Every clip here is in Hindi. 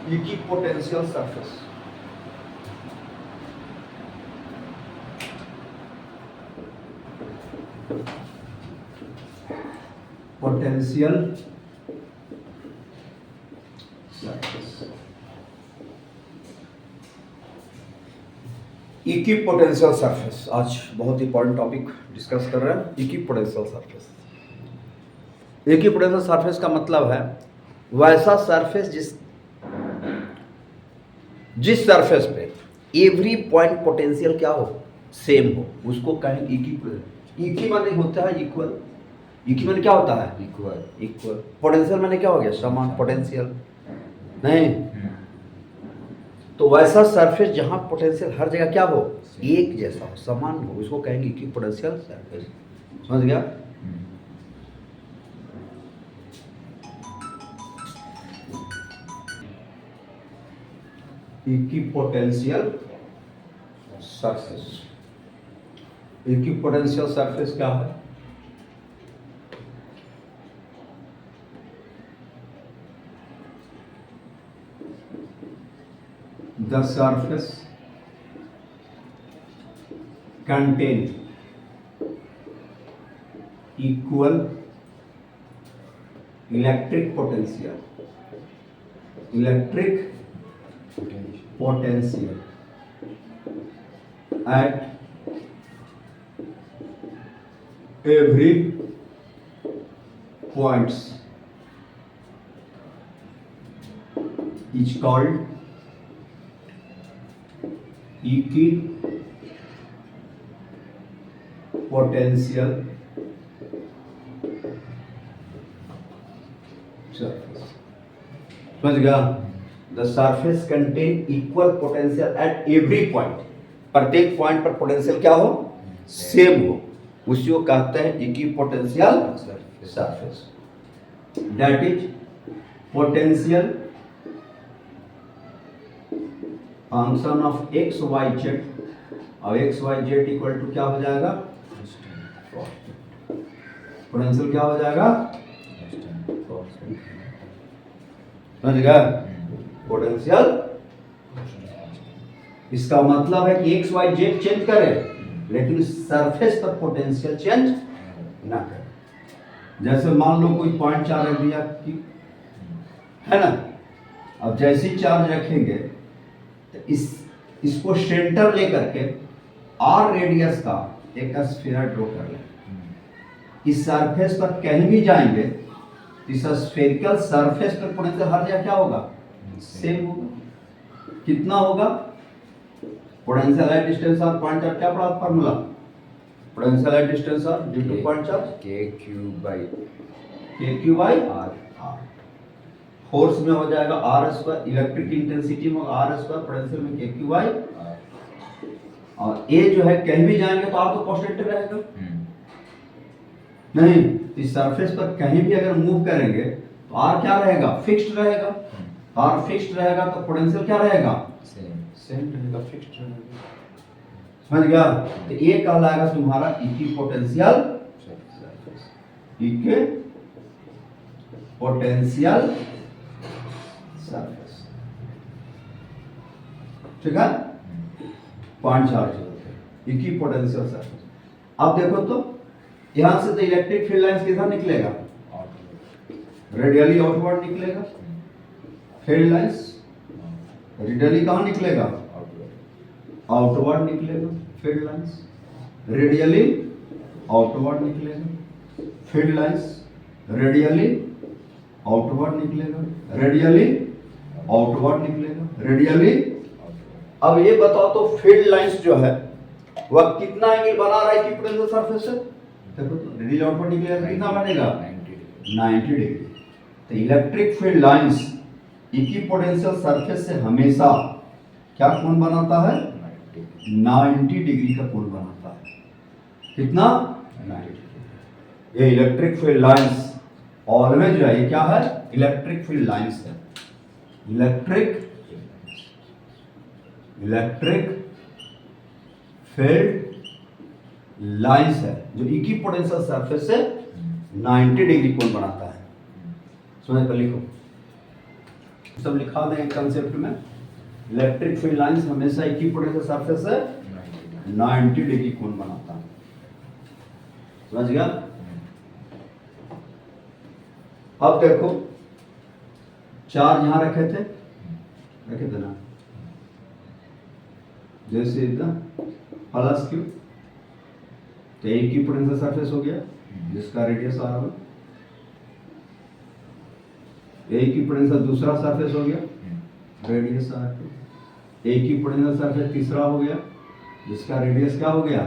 Equipotential surface. Potential surface, equipotential surface. आज बहुत इंपॉर्टेंट टॉपिक डिस्कस कर रहे हैं, इक्विपोटेंशियल सरफेस। इक्विपोटेंशियल सरफेस का मतलब है वैसा सरफेस जिस सरफेस पे एवरी पॉइंट पोटेंशियल क्या हो, सेम हो, उसको कहें इक्विपोटेंशियल। इक्वी माने होता है इक्वल, इक्वी माने क्या होता है इक्वल, इक्वल। पोटेंशियल माने क्या हो गया, समान, पोटेंशियल नहीं। तो वैसा सरफेस जहां पोटेंशियल हर जगह क्या हो, एक जैसा हो, समान हो, उसको कहेंगे इक्विपोटेंशियल सरफेस। समझ गया? इक्विपोटेंशियल सरफेस, इक्विपोटेंशियल सरफेस क्या है? The surface contain equal electric potential at every points is called equipotential surface। समझ गया? The surface contain equal potential at every point, प्रत्येक पॉइंट पर पोटेंशियल क्या हो, सेम हो, उसी को कहते हैं equipotential surface. That is potential function of X Y Z, और X Y Z equal to क्या हो जाएगा, पोटेंशियल क्या हो जाएगा, समझ गया? पोटेंशियल, इसका मतलब है कि एक्स वाई जेड चेंज करे लेकिन सरफेस पर पोटेंशियल चेंज ना करे। जैसे मान लो कोई पॉइंट चार्ज दिया कि है ना, अब जैसे ही चार्ज रखेंगे तो इसको सेंटर लेकर के आर रेडियस का एक स्फीयर ड्रॉ कर लें। इस सरफेस पर कहीं भी जाएंगे तो इस स्फेरिकल सरफेस पर पोटेंशियल हर जगह क्या होगा, सेम होगा। कितना होगा, potential at distance R point charge, क्या पड़ा formula, potential at distance R due to point charge k by r। Force में हो जाएगा r स्क्वायर, इलेक्ट्रिक इंटेंसिटी में r स्क्वायर, पोटेंशियल में k by r। और a जो है कहीं भी जाएंगे तो r तो कांस्टेंट रहेगा नहीं, इस सरफेस पर कहीं भी अगर मूव करेंगे तो r क्या रहेगा, फिक्स्ड रहेगा। r फिक्स्ड रहेगा तो पोटेंशियल क्या रहेगा, सेम रहेगा, फिक्स्ड रहेगा। समझ गया? तो ये कहलाएगा तुम्हारा इक्विपोटेंशियल सरफेस, इक्विपोटेंशियल सरफेस। ठीक है, पॉइंट चार्ज होते हैं इक्विपोटेंशियल सरफेस। अब देखो तो यहां से तो इलेक्ट्रिक फील्ड लाइंस किधर निकलेगा, रेडियली आउटवर्ड निकलेगा। फील्ड लाइंस रेडियली कहां निकलेगा, आउटवर्ड निकलेगा। फील्ड लाइंस रेडियली आउटवर्ड निकलेगा, फील्ड लाइंस रेडियली आउटवर्ड निकलेगा, रेडियली आउटवर्ड निकलेगा, रेडियली। अब ये बताओ तो फील्ड लाइंस जो है वह कितना एंगल बना रहा है इक्विपोटेंशियल सरफेस से, देखो तो रेडियली आउटवर्ड निकलेगा, कितना बनेगा, 90 डिग्री। तो electric field lines equipotential surface से हमेशा क्या कोण बनाता है, 90 डिग्री का कोण बनाता है। कितना, 90 डिग्री। ये इलेक्ट्रिक फील्ड लाइंस ऑलवेज जो है ये क्या है, इलेक्ट्रिक फील्ड लाइंस है, इलेक्ट्रिक फील्ड लाइंस है जो इक्विपोटेंशियल सरफेस से 90 डिग्री कोण बनाता है। सुने पर लिखो, सब लिखा दें कंसेप्ट में। इलेक्ट्रिक फील्ड लाइंस हमेशा इक्विपोटेंशियल सरफेस से 90 डिग्री कोण बनाता है। समझ गया? अब देखो चार्ज यहां रखे थे ना, जैसे इतना प्लस क्यू, तो एक ही पोटेंशियल सरफेस हो गया जिसका रेडियस R1, एक ही पोटेंशियल दूसरा सरफेस हो गया रेडियस R2, एक ही पोटेंशियल सरफेस तीसरा हो गया जिसका रेडियस क्या हो गया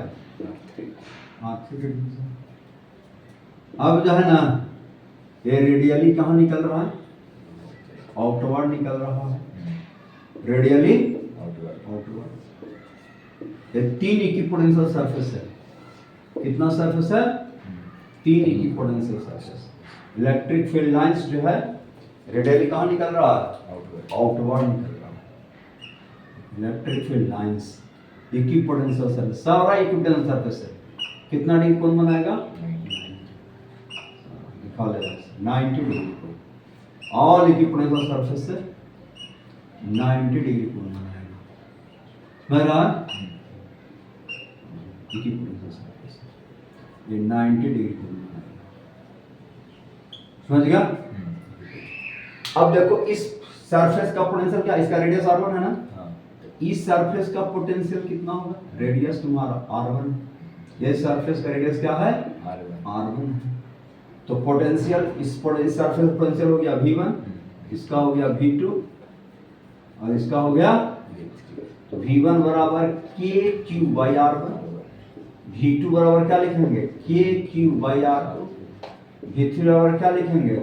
R3। अब जो है ना ये रेडियली कहाँ निकल रहा है, आउटवर्ड निकल रहा है, रेडियली आउटवर्ड। ये 3 इक्विपोटेंशियल सरफेस है। कितना सरफेस है? 3 equipotential surface. Electric field lines जो है रेडियली कहाँ निकल रहा है, आउटवर्ड निकल रहा है। Electric field lines equipotential surface, सारा इक्विपोटेंशियल सरफेस है। कितना डिग्री कोण बनाएगा? लिखा लेगा 90 डिग्री कोण। ऑल इक्विपोटेंशियल सरफेस से 90 डिग्री कोण बनाएगा। मेरा इक्विपोटेंशियल सरफेस ये 90 डिग्री कोण बनाएगा। समझ गया? अब देखो इस सरफेस का पोटेंशियल क्या, इसका रेडियस R1 है ना, इस सरफेस का पोटेंशियल कितना होगा, रेडियस तुम्हारा R1, ये सरफेस का रेडियस क्या है R1 है। तो पोटेंशियल इस सरफेस पोटेंशियल हो गया V1, इसका हो गया V2 और इसका हो गया तो V1 बराबर KQ/R1, V2 बराबर क्या लिखेंगे KQ/R2, V3 बराबर क्या लिखेंगे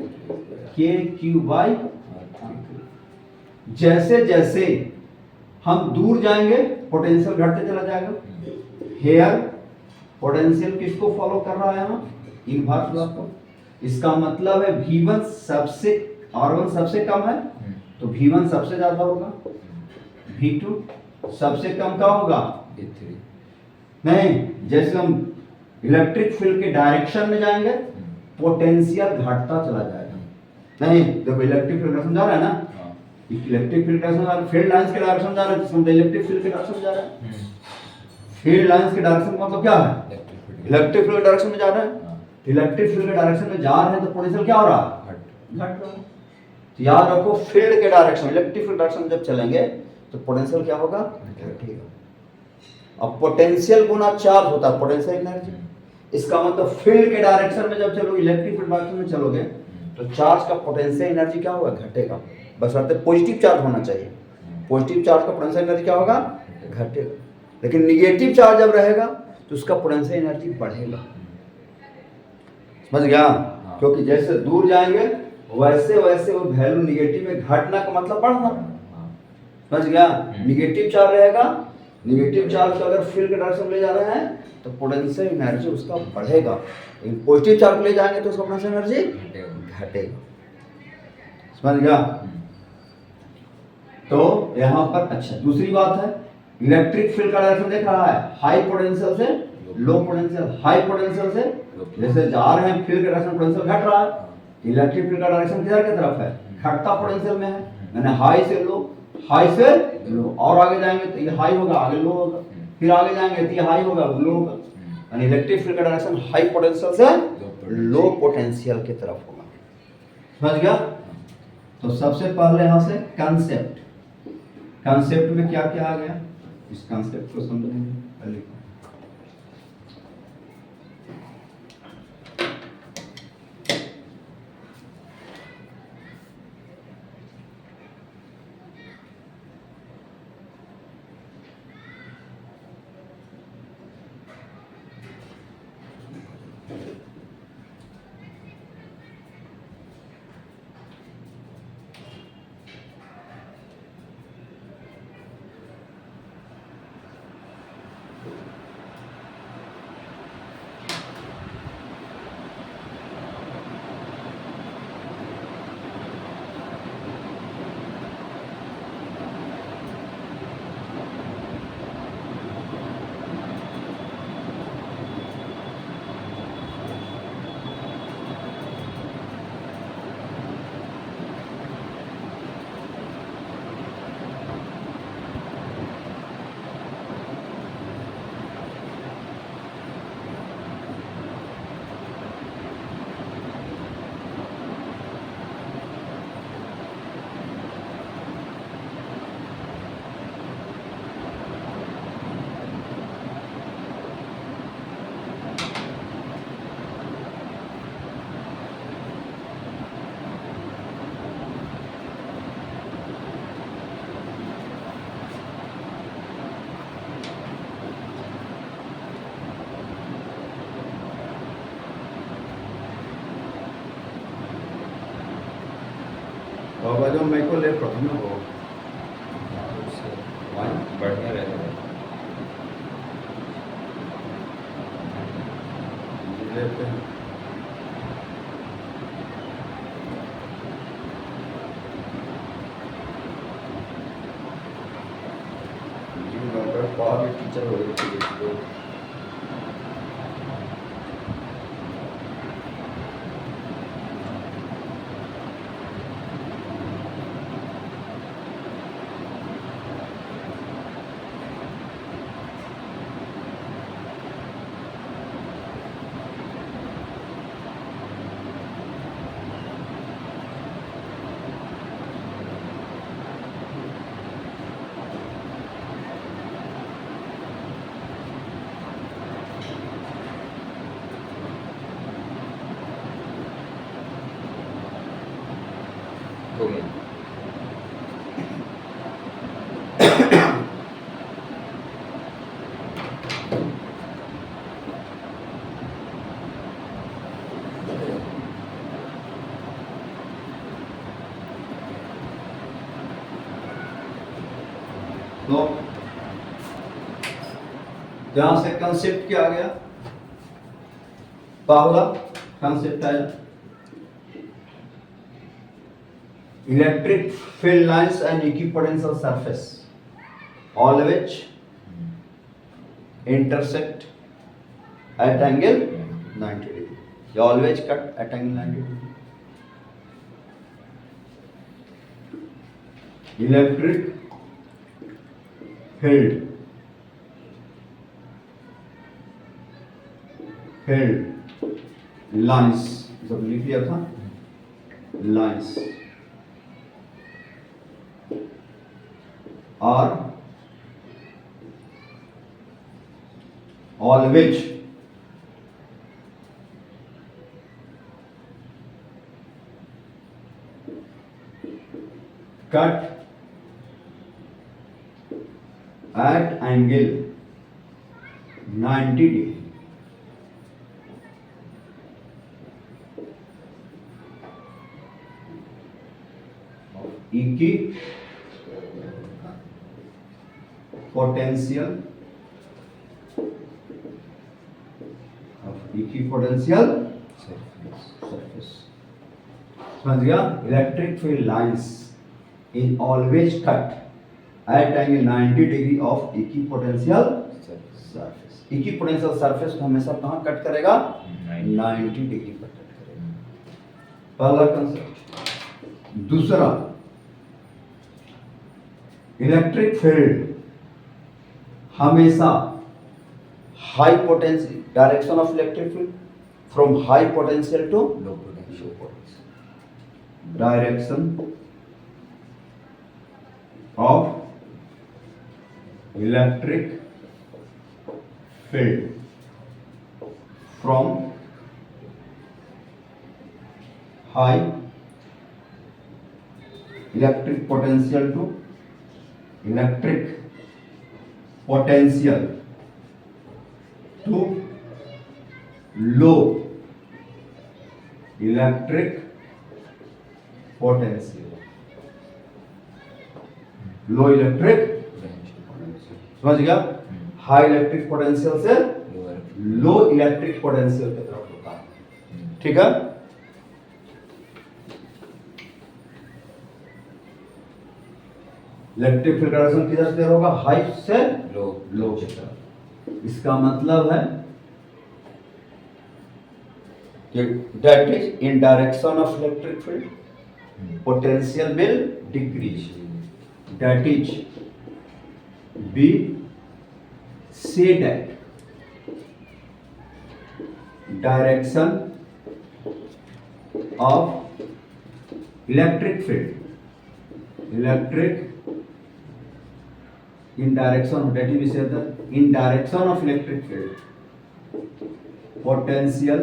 KQ/R3। जैसे जैसे हम दूर जाएंगे पोटेंशियल घटते चला जाएगा। हेयर पोटेंशियल किसको फॉलो कर रहा है, इनवर्स लॉ को। इसका मतलब है V1 सबसे R1 सबसे कम है तो V1 सबसे ज्यादा होगा, V2 सबसे कम का होगा V3। नहीं, जैसे हम इलेक्ट्रिक फील्ड के डायरेक्शन में जाएंगे पोटेंशियल घटता चला जाएगा। नहीं देखो इलेक्ट्रिक फील्ड का समझा रहा है ना, इलेक्ट्रिक फील्ड का फील्ड लाइंस के डायरेक्शन जा रहा है, जिसमें इलेक्ट्रिक फील्ड के डायरेक्शन जा रहा है। फील्ड लाइंस के डायरेक्शन मतलब क्या है, इलेक्ट्रिक फील्ड के डायरेक्शन में जा रहा है। इलेक्ट्रिक फील्ड के डायरेक्शन में जा रहे हैं तो पोटेंशियल क्या हो रहा है, घट रहा है। तो याद रखो फील्ड के डायरेक्शन, इलेक्ट्रिक फील्ड डायरेक्शन में जब चलेंगे तो पोटेंशियल क्या होगा, घटेगा। अब पोटेंशियल गुना चार्ज होता है पोटेंशियल एनर्जी। इसका मतलब फील्ड के डायरेक्शन में जब चलोगे, इलेक्ट्रिक फील्ड डायरेक्शन में चलोगे तो चार्ज का पोटेंशियल एनर्जी क्या होगा, घटेगा। बशर्ते पॉजिटिव चार्ज होना चाहिए। पॉजिटिव चार्ज का पोटेंशियल एनर्जी क्या होगा, घटेगा। लेकिन निगेटिव चार्ज जब रहेगा तो उसका पोटेंशियल एनर्जी बढ़ेगा। समझ गया? क्योंकि जैसे दूर जाएंगे वैसे वैसे वो वैल्यू निगेटिव में घटना का मतलब बढ़ना। समझ गया? निगेटिव चार्ज रहेगा, निगेटिव चार्ज को अगर फील्ड के डायरेक्शन में ले जा रहे हैं तो पोटेंशियल एनर्जी उसका बढ़ेगा। लेकिन पॉजिटिव चार्ज को ले जाएंगे तो उसका पोटेंशियल एनर्जी घटेगा। समझ गया? तो यहाँ पर अच्छा दूसरी बात है, इलेक्ट्रिक फील्ड का डायरेक्शन देख रहा है हाई पोटेंशियल से लो पोटेंशियल। हाई पोटेंशियल से जैसे जा रहे हैं फील्ड का डायरेक्शन पोटेंशियल घट रहा है, इलेक्ट्रिक फील्ड का डायरेक्शन किधर की तरफ है, घटता पोटेंशियल में है। मैंने हाई से लो, हाई से लो, और आगे जाएंगे तो ये हाई होगा, आगे लो होगा, फिर आगे जाएंगे तो ये हाई होगा, लो होगा। यानी इलेक्ट्रिक फील्ड का डायरेक्शन हाई पोटेंशियल से लो पोटेंशियल की तरफ होगा। समझ गया? तो सबसे पहले यहाँ से कंसेप्ट, कंसेप्ट में क्या क्या आ गया, इस कंसेप्ट को समझेंगे पहले। जो मैं को लेफ्ट होता ना वो उससे वन बढ़िया रहता है। लेते हैं पावर टीचर हो गए हो गया। तो जहां से कंसेप्ट क्या आ गया, पहला कंसेप्ट आया electric field lines and equipotential surface always intersect at angle 90 degree. They always cut at angle 90 degree. Electric field lines जब लिख लिया था lines are always cut at angle 90 degree. Equipotential surface. समझ गया? Electric field lines is always cut at angle 90 degree of equipotential surface. Equipotential surface को हमेशा कहाँ कट करेगा? 90 डिग्री पर कट करेगा। पहला कंसेप्ट। दूसरा, इलेक्ट्रिक फील्ड हमेशा high potential direction of electric field from high potential to low potential direction of electric field from high electric potential to electric potential to low electric potential. Low electric समझ गया? हाई इलेक्ट्रिक पोटेंशियल से लो इलेक्ट्रिक पोटेंशियल की तरफ होता है। ठीक है? इलेक्ट्रिक फील्ड डायरेक्शन किधर से होगा? हाई से लो की तरफ। इसका मतलब है कि that is in direction of electric field potential will decrease. That is, we say that direction of electric field, electric in direction, that is, we say that in direction of electric field, potential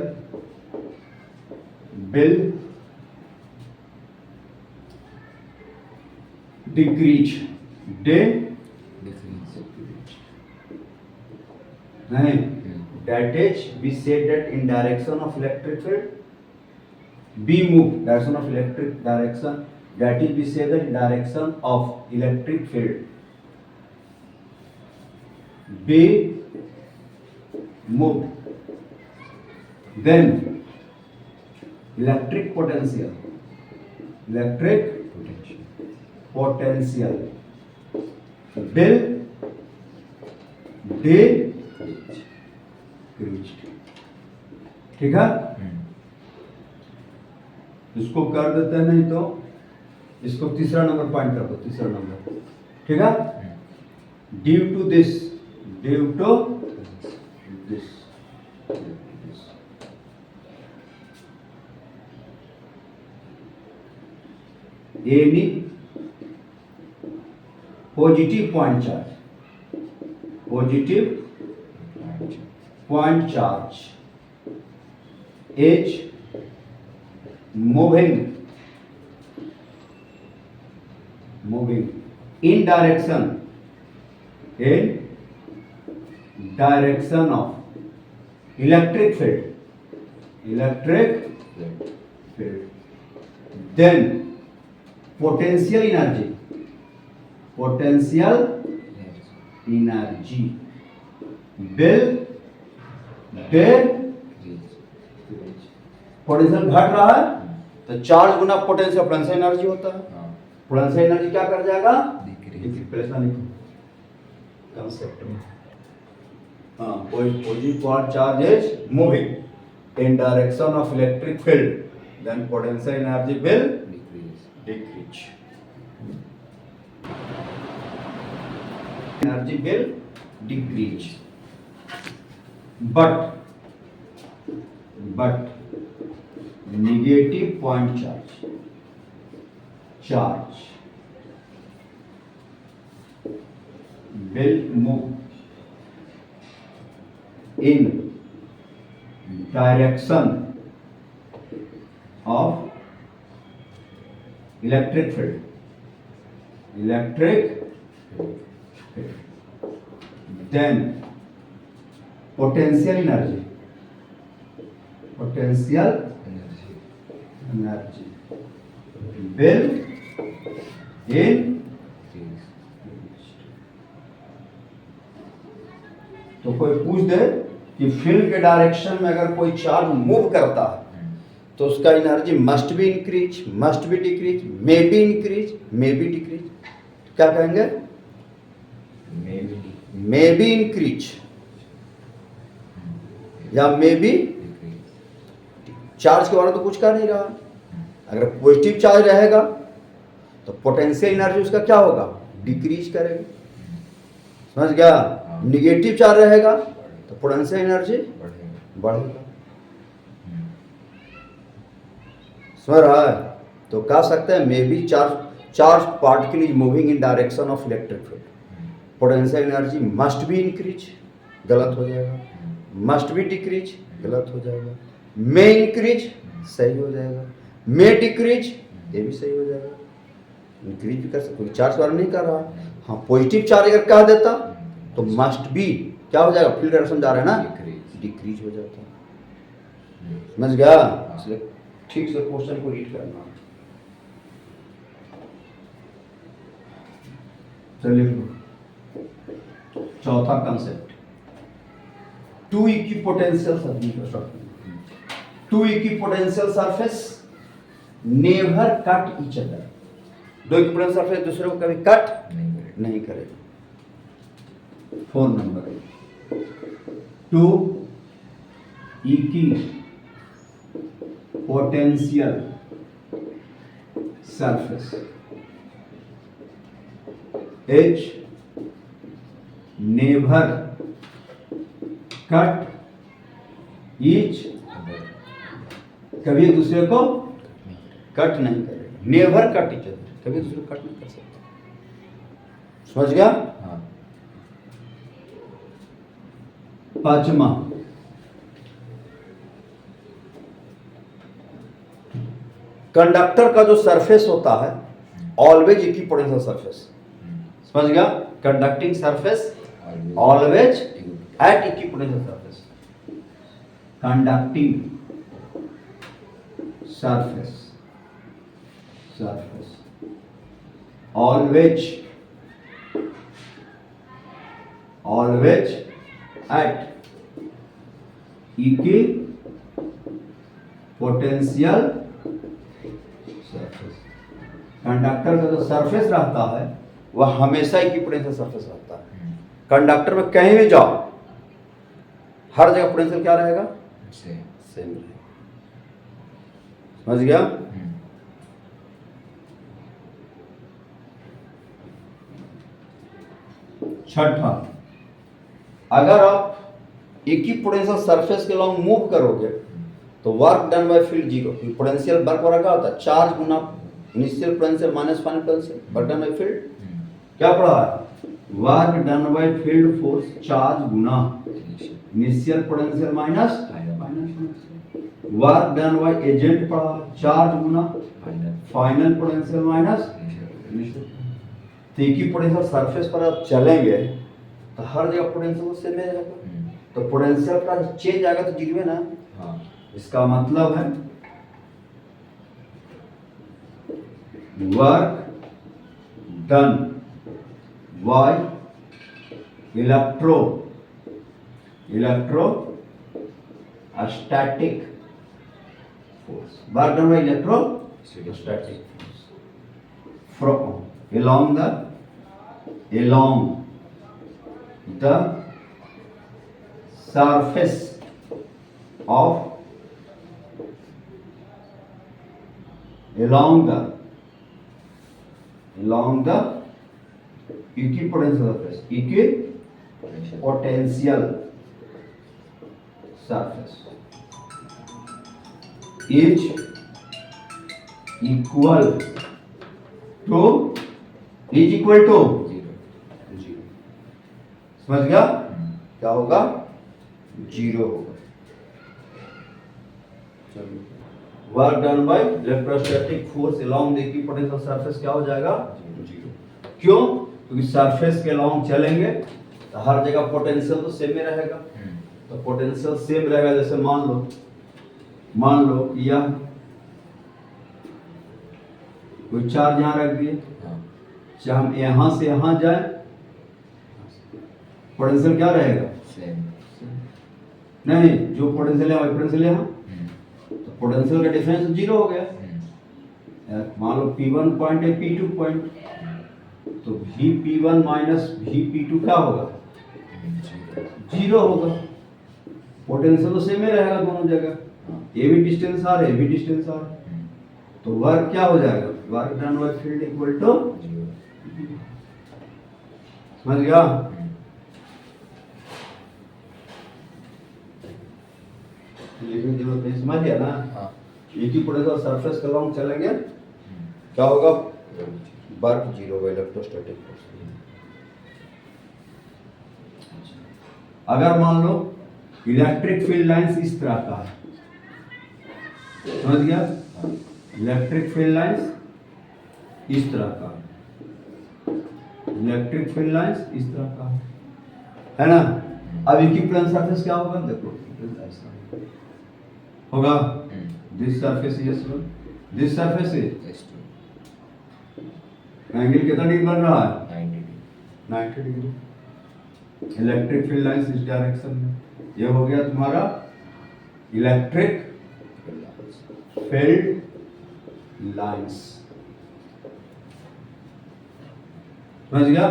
will decrease. नहीं, that is we said that in direction of electric field we move direction of electric direction that is we say the direction of electric field be moved, then electric potential will decrease. ठीक है, इसको कर देते हैं, नहीं तो इसको तीसरा नंबर पॉइंट कर दो, तीसरा नंबर, ठीक है। Due to this any positive point charge is moving in direction of electric field, then potential energy will potential घट रहा है तो चार्ज गुना पोटेंशियल एनर्जी होता है। पोटेंशियल एनर्जी क्या कर जाएगा, कंसेप्ट में। हाँ, positive charge is moving in direction of electric field, then potential energy will decrease. Energy will decrease. But negative point charge will move in direction of electric field, then potential energy will increase. तो कोई पूछ दे कि फील्ड के डायरेक्शन में अगर कोई चार्ज मूव करता है तो उसका energy must be increase, must be decrease, may be increase, may be decrease, क्या कहेंगे, मे बी इंक्रीज या मे बी। चार्ज के बारे में तो कुछ कह नहीं रहा। अगर पॉजिटिव चार्ज रहेगा तो पोटेंशियल एनर्जी उसका क्या होगा, डिक्रीज करेगा, समझ गया। निगेटिव चार्ज रहेगा तो पोटेंशियल एनर्जी बढ़ेगा, समझ रहा है। तो कह सकते हैं may be charge particle is moving in direction of electric field, potential energy must be increase, गलत हो जाएगा, मस्ट बी डिक्रीज, गलत हो जाएगा, मे इंक्रीज, सही हो जाएगा, मे डिक्रीज, ये भी सही हो जाएगा। इंक्रीज भी कर सकते, चार्ज वाला नहीं कर रहा। हाँ, पॉजिटिव चार्ज अगर कह देता तो मस्ट बी क्या हो जाएगा, फील्ड डायरेक्शन जा रहा है ना, डिक्रीज हो जाता, समझ गया। इसलिए ठीक से क्वेश्चन को रीड करना। चलिए चौथा concept, two equipotential surface never cut each other. दो इक्विपोटेंशियल सरफेस दूसरे को कभी कट नहीं करेगा। 4 number, two equipotential surface H never cut each, कभी दूसरे को कट नहीं करेगा, नेवर कट ईच अदर, कभी दूसरे को कट नहीं कर सकता, समझ गया। हाँ। 5वां, कंडक्टर का जो सरफेस होता है ऑलवेज इक्विपोटेंशियल सरफेस, समझ गया। Conducting surface always at equipotential surface, conducting surface always at equipotential surface. Conductor का जो सरफेस रहता है वह हमेशा इक्विपोटेंशियल सरफेस रहता है। कंडक्टर में कहीं भी जाओ हर जगह पोटेंशियल क्या रहेगा? सेम रहेगा। समझ गया? छठा, अगर आप इक्विपोटेंशियल सरफेस के लॉन्ग मूव करोगे तो work done by field zero. Potential work वाला क्या होता है? चार्ज गुना initial potential minus final potential. Work done by field क्या पढ़ा है? Work done by field force charge गुना initial potential minus work done by agent पढ़ा, चार्ज गुना फाइनल पोटेंशियल माइनस। तो इक्विपोटेंशियल सरफेस पर आप चलेंगे तो हर जगह पोटेंशियल सेम रहेगा। तो पोटेंशियल का चेंज आएगा तो जीरो है ना। इसका मतलब है work done by electrostatic force. Work done by electrostatic force along the surface of along the equipotential surface is equal to zero. समझ गया? क्या होगा? जीरो होगा। Work done by electrostatic force along the equipotential surface क्या हो जाएगा? जीरो। क्यों? क्योंकि सरफेस के अलोंग चलेंगे तो हर जगह पोटेंशियल तो सेम ही रहेगा। तो पोटेंशियल सेम रहेगा। जैसे मान लो यह कोई चार्ज यहाँ रख दिए, चाहे हम यहां से यहां जाए पोटेंशियल क्या रहेगा? सेम। नहीं, जो पोटेंशियल है वही पोटेंशियल यहां, तो पोटेंशियल का डिफरेंस जीरो हो गया। मान लो P1 पॉइंट है P2 पॉइंट, तो VP1 माइनस VP2 क्या होगा? जीरो होगा। पोटेंशियल तो सेम ही रहेगा दोनों जगह। ये भी डिस्टेंस आर, ये भी डिस्टेंस आर, तो वर्क क्या हो जाएगा? Work done by field equal to zero. समझ गया? लिखने की जरूरत नहीं, समझ गया ना? इक्विपोटेंशियल सरफेस के अलोंग चलेंगे क्या होगा? वर्क जीरो होगा इलेक्ट्रोस्टैटिक फोर्स। अगर मान लो इलेक्ट्रिक फील्ड लाइंस इस तरह का है, समझ गया? इलेक्ट्रिक फील्ड लाइंस इस तरह का, इलेक्ट्रिक फील्ड लाइंस इस तरह का है ना। अब इक्विपोटेंशियल सरफेस क्या होगा? देखो होगा this surface is S1, this surface is S2। Angle कितना डिग्री बन रहा है? 90 डिग्री। इलेक्ट्रिक फील्ड लाइंस इस डायरेक्शन में। ये हो गया तुम्हारा इलेक्ट्रिक फील्ड लाइंस। समझ गया?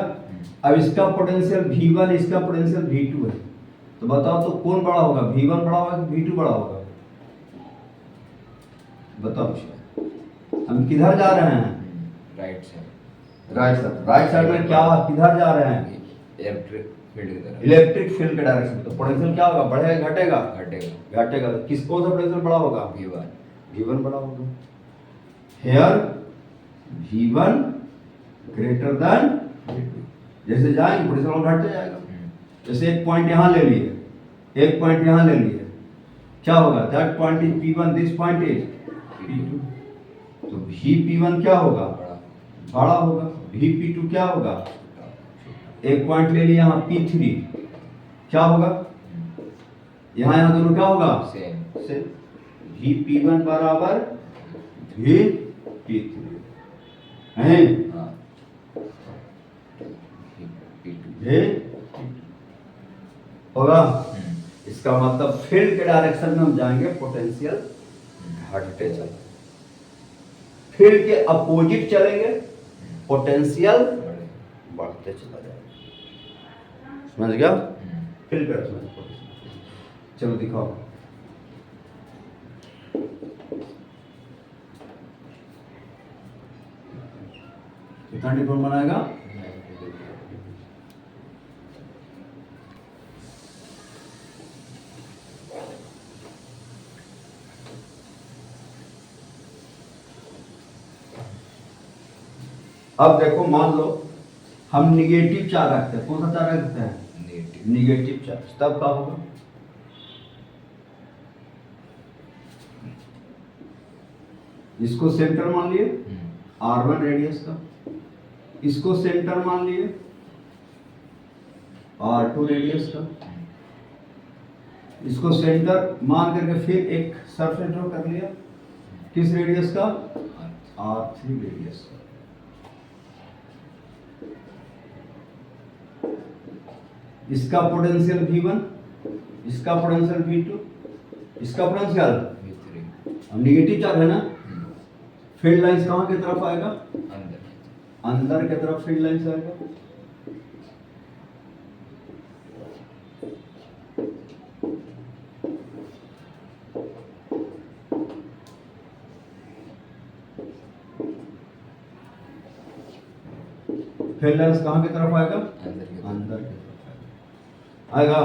अब इसका पोटेंशियल V1, इसका पोटेंशियल V2 है, तो बताओ तो कौन बड़ा होगा? V1 बड़ा होगा कि V2 बड़ा होगा? बताओ। हम किधर जा रहे हैं? Right side. राइट साइड में क्या, किधर जा रहे हैं? इलेक्ट्रिक फील्ड की तरफ। इलेक्ट्रिक फील्ड के डायरेक्शन में। तो पोटेंशियल क्या होगा? बढ़ेगा घटेगा? घटेगा। तो किसको सा पोटेंशियल बड़ा होगा? V1 बड़ा होगा। Here V1 greater than V2। जैसे जाएंगे पोटेंशियल घटते जाएगा। जैसे एक पॉइंट यहाँ ले लिए, एक पॉइंट यहाँ ले लिए, क्या होगा? That point is P1, this point is P2। तो VP1 क्या होगा? बड़ा होगा। VP2 क्या होगा? एक पॉइंट ले लिया यहाँ P3, क्या होगा? यहाँ दोनों क्या होगा? सेम। VP1 बराबर VP3 है। ये होगा। इसका मतलब फील्ड के डायरेक्शन में हम जाएंगे, पोटेंशियल घटते चले। फील्ड के अपोजिट चलेंगे, पोटेंशियल बढ़ते चला जाएगा। समझ गया? फील्ड के डायरेक्शन में potential। चलो दिखाओ। कितना डिफॉर्म बनाएगा? अब देखो, मान लो हम निगेटिव चार्ज रखते हैं। कौन सा चार्ज रखते हैं? Negative charge. तब क्या होगा? इसको सेंटर मान लिए, R1 रेडियस का। इसको सेंटर मान लिए, R2 रेडियस का। इसको सेंटर मान करके फिर एक सरफेस ड्रॉ कर लिया, किस रेडियस का? R3 रेडियस का। इसका पोटेंशियल V1, इसका पोटेंशियल V2, इसका पोटेंशियल अब निगेटिव चार्ज है ना, फील्ड लाइंस कहाँ की तरफ आएगा? अंदर की तरफ फील्ड लाइंस आएगा। फील्ड लाइंस कहाँ की तरफ आएगा? अंदर की तरफ आएगा।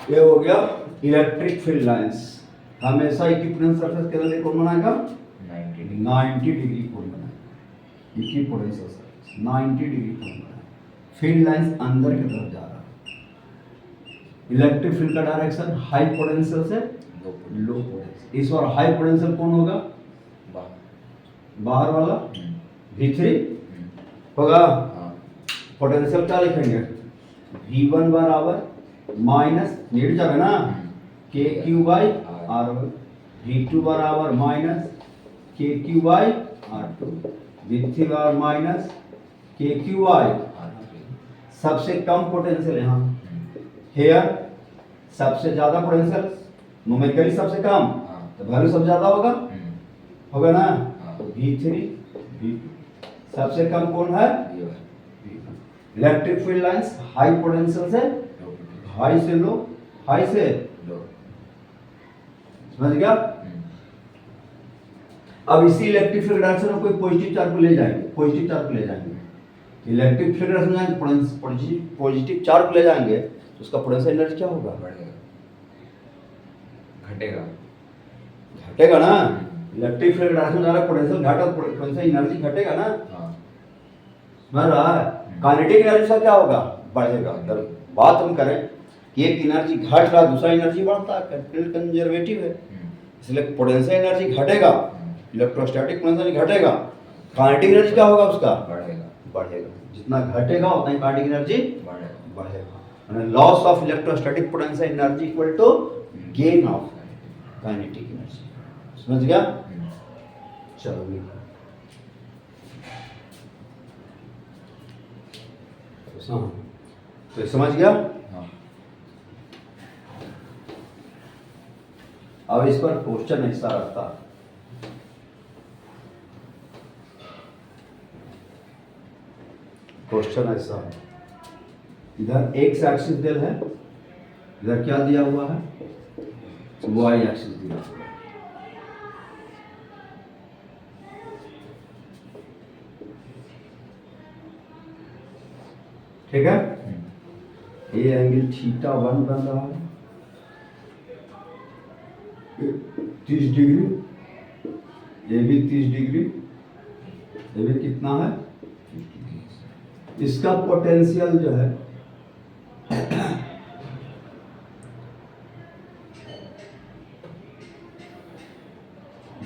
ये हो गया इलेक्ट्रिक फील्ड लाइंस। हमेशा इक्विपोटेंशियल सरफेस के लिए कौन बनाएगा? 90 डिग्री कोण बनाएगा। इक्विपोटेंशियल सरफेस 90 डिग्री कोण बनाएगा। फील्ड लाइंस अंदर की तरफ जा रहा है। इलेक्ट्रिक फील्ड का डायरेक्शन हाई पोटेंशियल से लो पोटेंशियल। इस बार हाई पोटेंशियल कौन होगा? बाहर वाला V3 होगा। पोटेंशियल क्या लिखेंगे? V1 बराबर माइनस नीचे जाएगा ना, KQ/R1। V2 बराबर माइनस KQ/R2। V3 बराबर माइनस KQ/R3। सबसे कम पोटेंशियल यहाँ, हेयर सबसे ज्यादा पोटेंशियल, न्यूमेरिकली सबसे कम, तो वैल्यू सबसे ज्यादा होगा ना। तो V3 V2 सबसे कम कौन है? Electric field lines high potential से हाई से लो, हाई से लो। समझ गया? अब इसी इलेक्ट्रिक फील्ड डायरेक्शन में कोई पॉजिटिव चार्ज को ले जाएंगे, पॉजिटिव चार्ज को ले जाएंगे। इलेक्ट्रिक फील्ड डायरेक्शन में जाएंगे, पॉजिटिव चार्ज को ले जाएंगे, तो उसका पोटेंशियल एनर्जी क्या होगा? घटेगा। घटेगा ना। इलेक्ट्रिक फील्ड डायरेक्शन में जा रहा है, पोटेंशियल घटा, पोटेंशियल एनर्जी घटेगा ना। समझ रहा है? काइनेटिक एनर्जी का क्या होगा? बढ़ेगा। अगर बात हम करें कि एक एनर्जी घट रहा, दूसरा एनर्जी बढ़ता है, फील्ड कंजर्वेटिव है, इसलिए पोटेंशियल एनर्जी घटेगा, इलेक्ट्रोस्टैटिक पोटेंशियल घटेगा, काइनेटिक एनर्जी क्या होगा? उसका बढ़ेगा। जितना घटेगा उतना ही काइनेटिक एनर्जी बढ़ेगा। Loss of electrostatic potential energy equal to gain of kinetic energy. समझ गया? चलो तो समझ गया? अब इस पर क्वेश्चन ऐसा रहता, क्वेश्चन ऐसा है, इधर एक्स एक्सिस दिया है, इधर क्या दिया हुआ है? वाई एक्सिस दिया हुआ है। ठीक है? ये एंगल θ1 बन रहा है 30 डिग्री, ये भी 30 डिग्री, ये भी कितना है? इसका पोटेंशियल जो है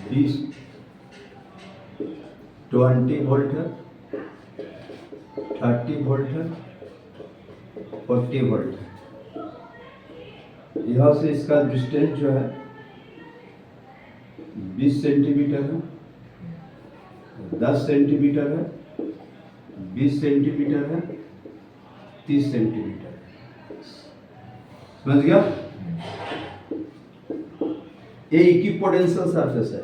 बीस 20 वोल्ट है, 30 वोल्ट है, 40 वोल्ट है। यहाँ से इसका डिस्टेंस जो है 20 सेंटीमीटर है, 10 सेंटीमीटर है, 20 सेंटीमीटर है, 30 सेंटीमीटर। समझ गया? ये इक्विपोटेंशियल सरफेस है।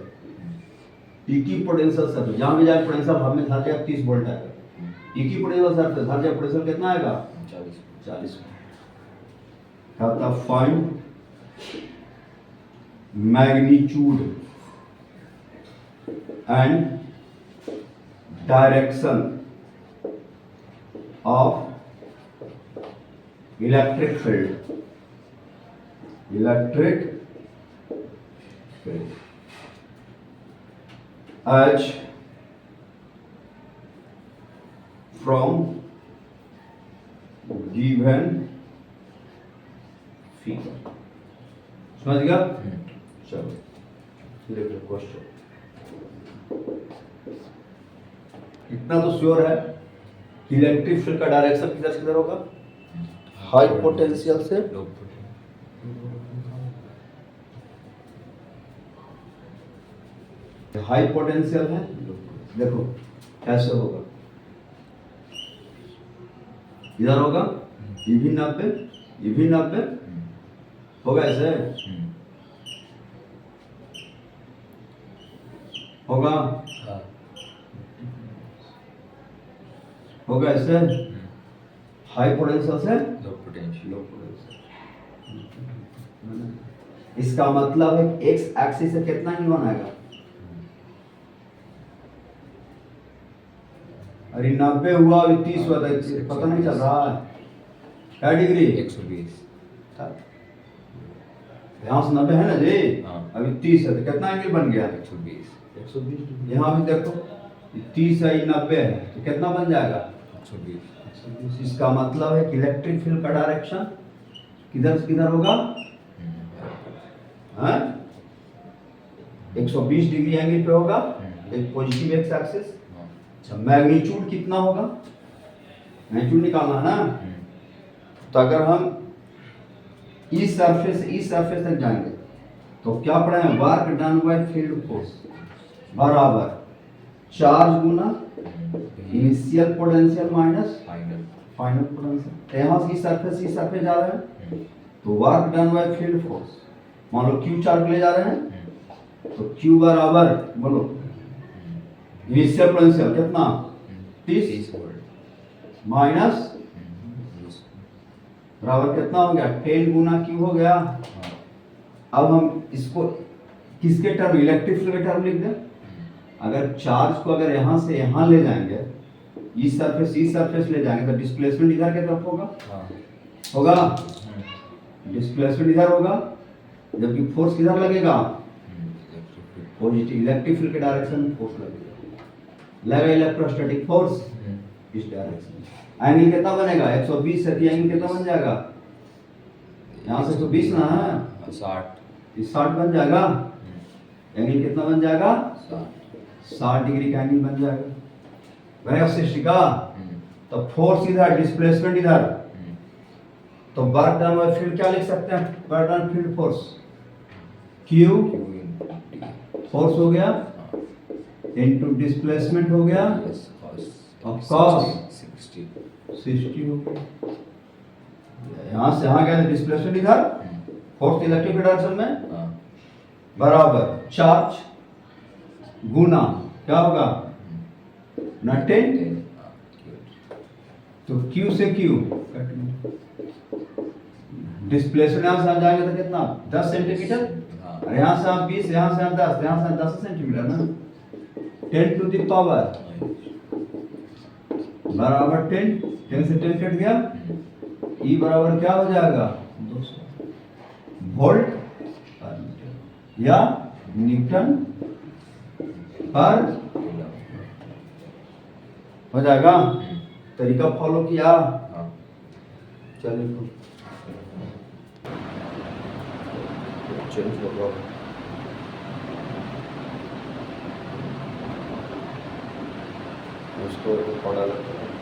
इक्विपोटेंशियल सरफेस, जहां भी जाए पोटेंशियल हम में हर जगह 30 वोल्ट आएगा। इक्विपोटेंशियल सरफेस हर जगह पोटेंशियल कितना आएगा? 40। कहता find magnitude and direction of electric field. Electric field as from given figure। समझ गया? चलो लिख लो क्वेश्चन। इतना तो श्योर है कि इलेक्ट्रिक फील्ड का डायरेक्शन किधर से किधर होगा? हाई पोटेंशियल से लो पोटेंशियल। हाई पोटेंशियल है। देखो कैसे होगा, इधर होगा ये भी 90, ये भी 90 होगा। ऐसे होगा, होगा ऐसे। हाई पोटेंशियल से लो पोटेंशियल। Low potential. इसका मतलब है एक्स एक्सिस से कितना न्यूटन आएगा? अरे 90 हुआ, अभी 30 हुआ था, पता नहीं चल रहा है क्या डिग्री? 120। यहाँ से 90 है ना जी, हाँ। अभी 30 है तो कितना एंगल बन गया? 120। 120। यहाँ भी देखो 30 है, 90 है तो कितना बन जाएगा? 120। इसका मतलब है कि इलेक्ट्रिक फील्ड का डायरेक्शन किधर से किधर होगा? 120 डिग्री एंगल पे होगा, एक पॉजिटिव एक्स एक्सिस। अच्छा, मैग्नीट्यूड कितना होगा? मैग्नीट्यूड निकालना है ना। तो अगर हम इस सरफेस से इस सरफेस तक जाएंगे तो क्या पढ़े? Work done by field force बराबर चार्ज गुना initial potential minus final potential. तो यहाँ से इस सरफेस जा रहे हैं तो work done by field force, मान लो क्यू चार्ज ले जा रहे हैं तो क्यू बराबर बोलो इनिशियल पोटेंशियल कितना? 30 वोल्ट माइनस बराबर कितना हो गया? 10 गुना क्यू हो गया। अब हम इसको किसके टर्म, इलेक्ट्रिक फील्ड के टर्म लिख दें। अगर चार्ज को अगर यहाँ से यहाँ ले जाएंगे, इस सरफेस ले जाएंगे तो डिस्प्लेसमेंट इधर की तरफ होगा। होगा डिस्प्लेसमेंट इधर होगा, जबकि फोर्स किधर लगेगा? पॉजिटिव इलेक्ट्रिक फील्ड के डायरेक्शन में फोर्स लगेगा इलेक्ट्रोस्टैटिक फोर्स इस डायरेक्शन में। एंगल कितना बनेगा? 120 है, एंगल कितना बन जाएगा? यहाँ से 120 ना है 60। इस 60 बन जाएगा। एंगल कितना बन जाएगा? 60 डिग्री का एंगल बन जाएगा। वह 60 का तो फोर्स इधर, डिस्प्लेसमेंट इधर, तो वर्क डन बाय फील्ड क्या लिख सकते हैं? Work done field force Q force हो गया इनटू डिस्प्लेसमेंट हो गया और cos 60 हो गया। यहाँ से यहाँ गया डिस्प्लेसमेंट इधर, फोर्स इलेक्ट्रिक डायरेक्शन में बराबर चार्ज गुना क्या होगा? ना 10 तो Q से Q डिस्प्लेसमेंट यहाँ से हम जाएंगे तो कितना? 10 सेंटीमीटर। और यहाँ से हम 20, यहाँ से हम 10, यहाँ से 10 सेंटीमीटर ना। 10 टू द पावर बराबर 10 से 10 कट गया। E बराबर क्या हो जाएगा? 200 वोल्ट पर मीटर या न्यूटन पर हो जाएगा। तरीका फॉलो किया। चलिए चेंज होगा, उसको पढ़ा लगता है।